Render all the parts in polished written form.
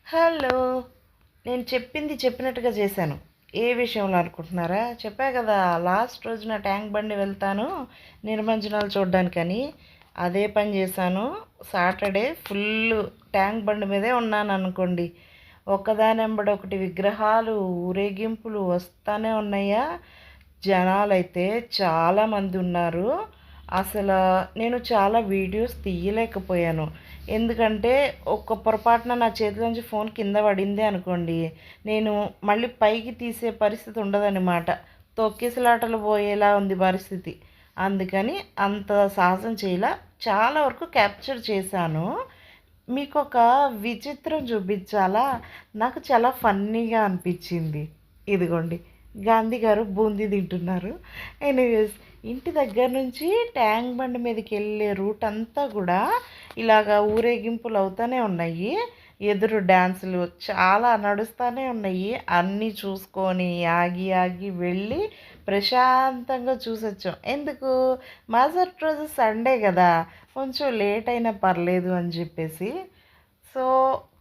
Hello! నేను చెప్పింది చెప్పినట్టుగా చేశాను. ఏ విషయంలో అనుకుంటున్నారా? చెప్పా కదా! లాస్ట్ రోజున ట్యాంక్ బండ్ వెళ్తాను నిమజ్జనాలు చూడ్డానికని. అదే పని చేశాను. సాటర్‌డే ఫుల్లు ట్యాంక్ బండ్ మీదే ఉన్నాననుకోండి. ఒకదానెంబడి ఒకటి విగ్రహాలు, ఊరేగింపులు వస్తానే ఉన్నాయా. జనాలైతే చాలామంది ఉన్నారు. నేను చాలా వీడియోస్ తీయలేకపోయాను. ఎందుకంటే పొరపాటున నా చేతిలోంచి ఫోన్ కింద పడింది అనుకోండి, నేను మళ్ళీ పైకి తీసే పరిస్థితి ఉండదనమాట. తొక్కిసలాటలు పోయేలా ఉంది పరిస్థితి. అందుకని అంత సాహసం చేయలా. చాలా వరకు క్యాప్చర్ చేశాను. మీకొక విచిత్రం చూపించాలా? నాకు చాలా ఫన్నీగా అనిపించింది. ఇదిగోండి, గాంధీ గారు బూందీ తింటున్నారు. ఎనీవేస్, ఇంటి దగ్గర నుంచి ట్యాంక్ బండ్ మీదకెళ్ళే రూట్ అంతా కూడా ఇలాగా ఊరేగింపులు అవుతూనే ఉన్నాయి. ఎదురు డ్యాన్సులు చాలా నడుస్తూనే ఉన్నాయి. అన్నీ చూసుకొని ఆగి ఆగి వెళ్ళి ప్రశాంతంగా చూసొచ్చాం. ఎందుకు? మరుసటి రోజు సండే కదా, కొంచెం లేట్ అయినా పర్లేదు అని చెప్పేసి. సో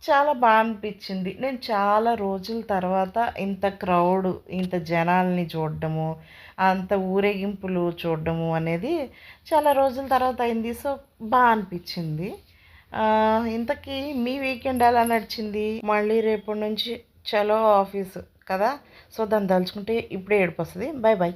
చాలా బాగా అనిపించింది. నేను చాలా రోజుల తర్వాత ఇంత క్రౌడ్, ఇంత జనాల్ని చూడడము, అంత ఊరేగింపులు చూడడము అనేది చాలా రోజుల తర్వాత అయింది. సో బాగా అనిపించింది. ఇంతకీ మీ వీకెండ్ ఎలా నడిచింది? మళ్ళీ రేపటి నుంచి చలో ఆఫీసు కదా. సో దాన్ని తలుచుకుంటే ఇప్పుడే ఏడుపు వస్తుంది. Bye bye.